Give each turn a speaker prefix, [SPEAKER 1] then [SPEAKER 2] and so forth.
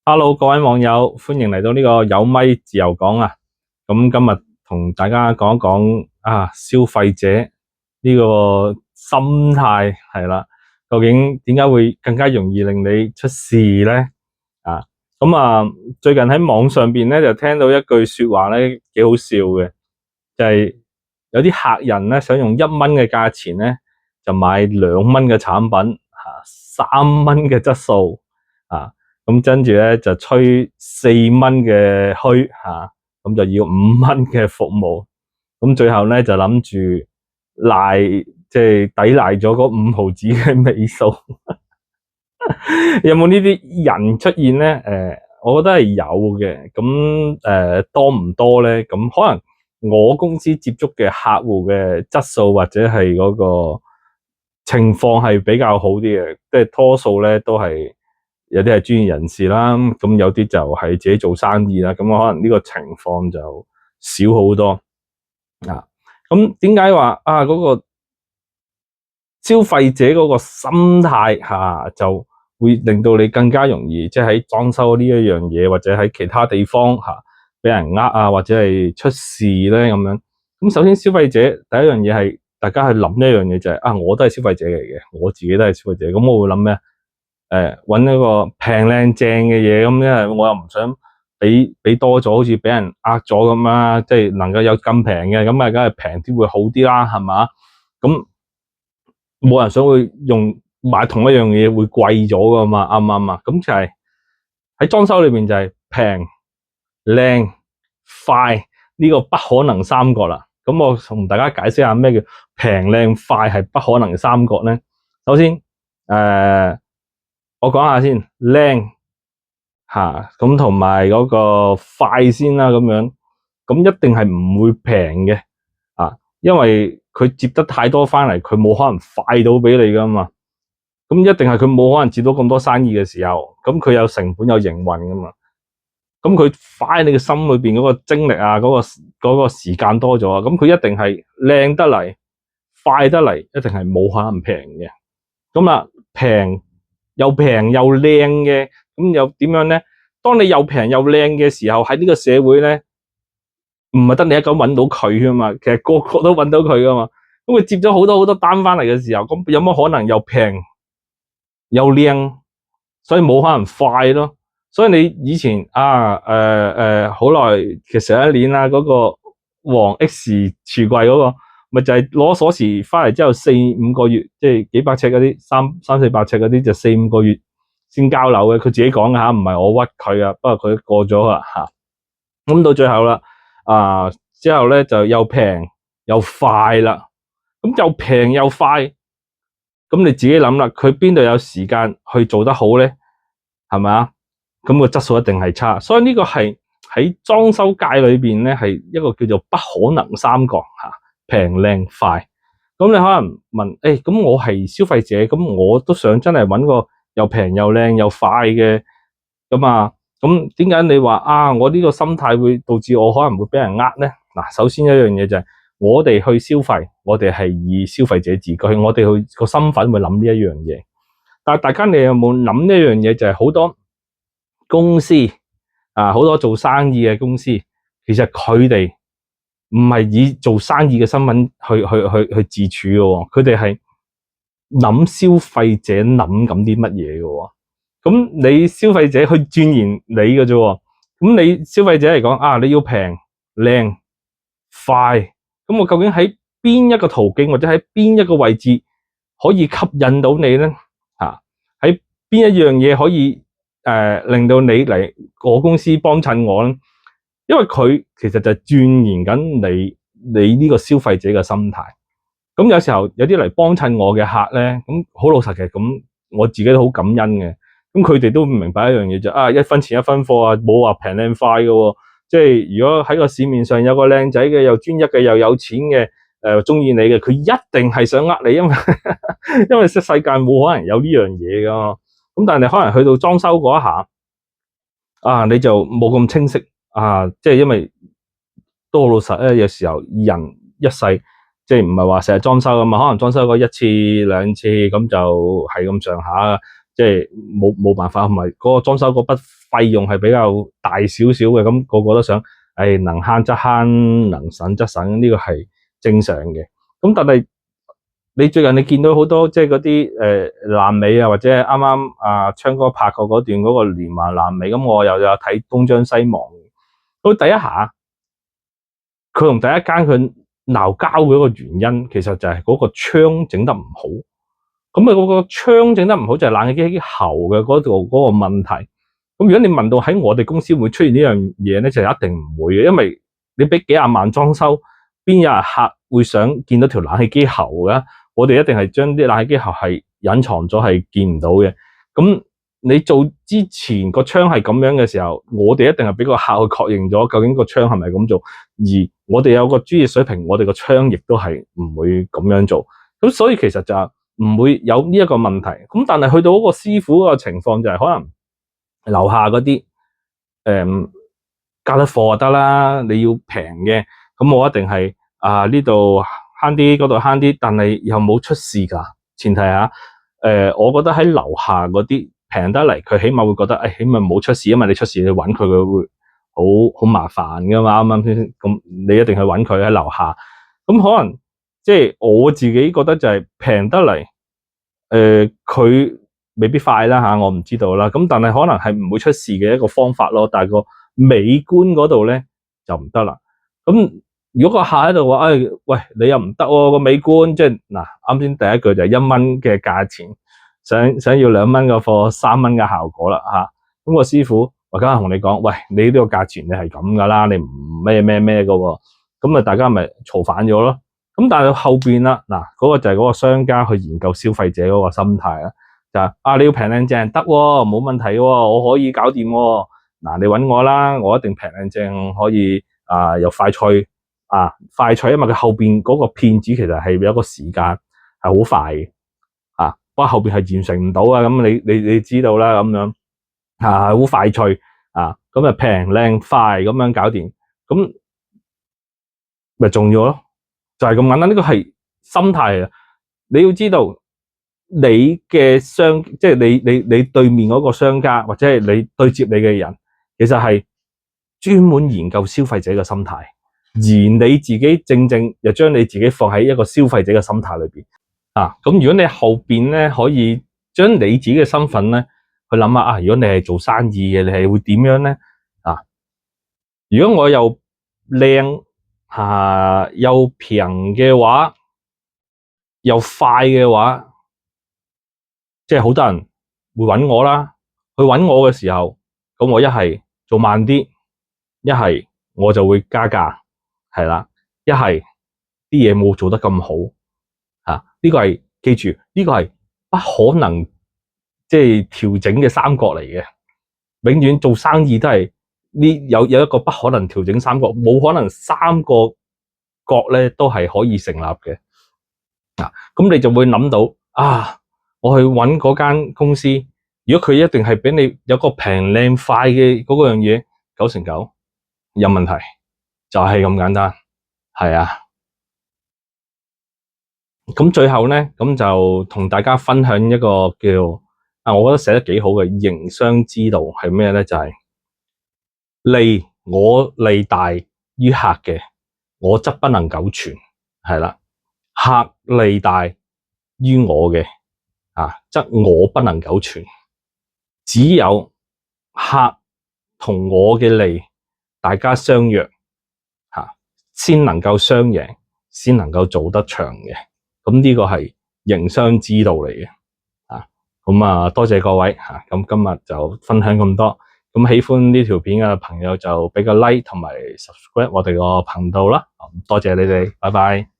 [SPEAKER 1] Hello，各位網友，歡迎嚟到呢個有咪自由講啊！咁今日同大家講一講消費者呢個心態係啦，究竟點解會更加容易令你出事呢？啊，咁最近喺網上邊咧就聽到一句說話咧，幾好笑嘅，就係有啲客人咧想用1蚊嘅價錢咧就買2蚊嘅產品，3蚊嘅質素啊。咁跟住咧就吹4蚊嘅噓吓，咁就要5蚊嘅服務，咁最後咧就諗住賴，即係抵賴咗嗰5毫子嘅尾數。有冇呢啲人出現咧？我覺得係有嘅。咁多唔多咧？咁可能我公司接觸嘅客戶嘅質素或者係嗰個情況係比較好啲嘅，即係多數咧都係。有啲係專業人士啦，咁有啲就係自己做生意啦，咁可能呢個情況就少好多啊。咁點解話嗰個消費者嗰個心態就會令到你更加容易，即係喺裝修呢一樣嘢，或者喺其他地方俾人或者係出事咧咁樣。咁首先消費者第一樣嘢係大家去諗一樣嘢就係我都係消費者嚟嘅，我自己都係消費者，咁我會諗咩？搵一個平靚正嘅嘢，咁因為我又唔想俾多咗，好似俾人呃咗咁啦，即係能夠有咁平嘅，咁梗係平啲會好啲啦，係嘛？咁冇人想會買同一樣嘢會貴咗噶嘛，啱唔啱啊？咁就係喺裝修裏邊就係平、靚、快呢個不可能三角啦。咁我同大家解釋下咩叫平、靚、快係不可能三角咧。首先，我講下先，靚咁同埋嗰個快先啦，咁樣咁一定係唔會平嘅因為佢接得太多返嚟，佢冇可能快到俾你噶嘛。咁一定係佢冇可能接到咁多生意嘅時候，咁佢有成本有營運噶嘛。咁佢快你嘅心裏邊嗰個精力嗰個時間多咗咁佢一定係靚得嚟，快得嚟，一定係冇可能平嘅。咁平又靚嘅，咁又點樣咧？當你又平又靚嘅時候，喺呢個社會咧，唔係得你一個搵到佢噶嘛，其實個個都搵到佢噶嘛。咁佢接咗好多好多單翻嚟嘅時候，咁有乜可能又平又靚？所以冇可能快咯。所以你以前好耐，其實上一年啦，嗰個黃 X 櫥櫃嗰個，咪就係攞鎖匙翻嚟之後4-5個月，即係幾百尺嗰啲300-400尺嗰啲就4-5個月先交樓嘅。佢自己講嘅唔係我屈佢啊，不過佢過咗啦咁到最後啦，之後咧就又平又快啦。咁又平又快，咁你自己諗啦，佢邊度有時間去做得好咧？係咪啊？咁個質素一定係差，所以呢個係喺裝修界裏邊咧，係一個叫做不可能三角平靚快。咁你可能問，咁我係消費者，咁我都想真係搵個又平又靚又快嘅，咁點解你話我呢個心態會導致我可能會俾人呃咧？嗱，首先一樣嘢就係我哋去消費，我哋係以消費者自居，我哋去個身份會諗呢一樣嘢。但係大家你有冇諗一樣嘢？就係好多公司好多做生意嘅公司，其實佢哋唔係以做生意嘅身份去自處嘅，佢哋係諗消費者諗緊啲乜嘢嘅。咁你消費者去鑽研你嘅啫，咁你消費者嚟講你要平靚快，咁我究竟喺邊一個途徑或者喺邊一個位置可以吸引到你咧？喺邊一樣嘢可以令到你嚟我公司幫襯我咧？因為佢其實就係鑽研緊你呢個消費者嘅心態。咁有時候有啲嚟幫襯我嘅客咧，咁好老實嘅，咁我自己都好感恩嘅。咁佢哋都唔明白一樣嘢就一分錢一分貨冇話平靚快嘅喎。即係如果喺個市面上有個靚仔嘅，又專一嘅，又有錢嘅，中意你嘅，佢一定係想呃你，因為因為世界冇可能有呢樣嘢噶嘛。咁但係你可能去到裝修嗰一下，你就冇咁清晰即係因為都好老實咧，有時候人一世即係唔係話成日裝修噶嘛，可能裝修過1次2次咁就係咁上下。即係冇辦法，同埋嗰個裝修嗰筆費用係比較大少少嘅，咁個個都想，能慳則慳，能省則省，呢個係正常嘅。咁但係你最近你見到好多即係嗰啲爛尾啊，或者啱啱鏘哥拍過嗰段嗰個連環爛尾，咁我又有睇東張西望。到第一下，佢同第一間佢鬧交嘅一個原因，其實就係嗰個窗整得唔好。咁嗰個窗整得唔好，就係冷氣機喉嘅嗰度嗰個問題。咁如果你問到喺我哋公司會出現呢樣嘢咧，就一定唔會嘅，因為你俾幾廿萬裝修，邊有人客會想見到條冷氣機喉嘅？我哋一定係將啲冷氣機喉係隱藏咗，係見唔到嘅。咁你做之前個窗係咁樣嘅時候，我哋一定係俾個客去確認咗，究竟個窗係咪咁做。而我哋有個專業水平，我哋個窗亦都係唔會咁樣做。咁所以其實就唔會有呢一個問題。咁但係去到嗰個師傅個情況就係可能樓下嗰啲交得貨就得啦。你要平嘅，咁我一定係呢度慳啲，嗰度慳啲，但係又冇出事㗎。前提下，我覺得喺樓下嗰啲平得嚟，佢起碼會覺得，起碼冇出事，因為你出事你揾佢，佢會好麻煩㗎嘛，啱啱先？咁你一定去揾佢喺樓下，咁可能即係我自己覺得就係平得嚟，佢未必快啦嚇，我唔知道啦。咁但係可能係唔會出事嘅一個方法咯，但係個美觀嗰度咧就唔得啦。咁如果個客喺度話，喂，你又唔得喎，個美觀，即係嗱，啱先第一句就係1蚊嘅價錢，想要2蚊嘅貨，3蚊嘅效果啦嚇。咁個師傅我梗係同你講，喂，你呢個價錢你係咁噶啦，你唔咩嘅喎，咁啊大家咪嘈反咗咯。咁但係後邊啦，嗱，嗰個就係嗰個商家去研究消費者嗰個心態啦，就係你要平靚正得喎，冇問題喎，我可以搞掂喎。嗱，你揾我啦，我一定平靚正，可以又快脆。快脆，因為佢後邊嗰個騙子其實係有一個時間係好快嘅，不過後邊係完成唔到啊。咁你知道啦，咁樣好快脆咁啊平靚快咁樣搞掂，咁咪中咗咯，就係咁簡單。呢個係心態啊！你要知道你嘅商，即係你對面嗰個商家或者係你對接你嘅人，其實係專門研究消費者嘅心態。而你自己正又將你自己放喺一個消費者嘅心態裏邊咁如果你後邊咧可以將你自己嘅身份咧去諗下如果你係做生意嘅，你係會點樣咧如果我又靚又平嘅話，又快嘅話，即係好多人會揾我啦。去揾我嘅時候，咁我一係做慢啲，一係我就會加價。係啦，一係啲嘢冇做得咁好呢個係記住，呢個係不可能即係調整嘅三角嚟嘅。永遠做生意都係有一個不可能調整三角，冇可能3個角咧都係可以成立嘅。咁你就會諗到我去揾嗰間公司，如果佢一定係俾你有個平靚快嘅嗰樣嘢，9成9有問題。就係咁簡單，係啊。咁最後呢，咁就同大家分享一個叫我覺得寫得幾好嘅營商之道係咩呢？就係利我利大於客嘅，我則不能久存，係啦。客利大於我嘅則我不能久存。只有客同我嘅利大家相約先能夠雙贏，先能夠做得長嘅。咁呢個係營商之道嚟嘅。咁多謝各位咁今日就分享咁多。咁喜歡呢條片嘅朋友就俾個 like 同埋 subscribe 我哋個頻道啦。多謝你哋，拜拜。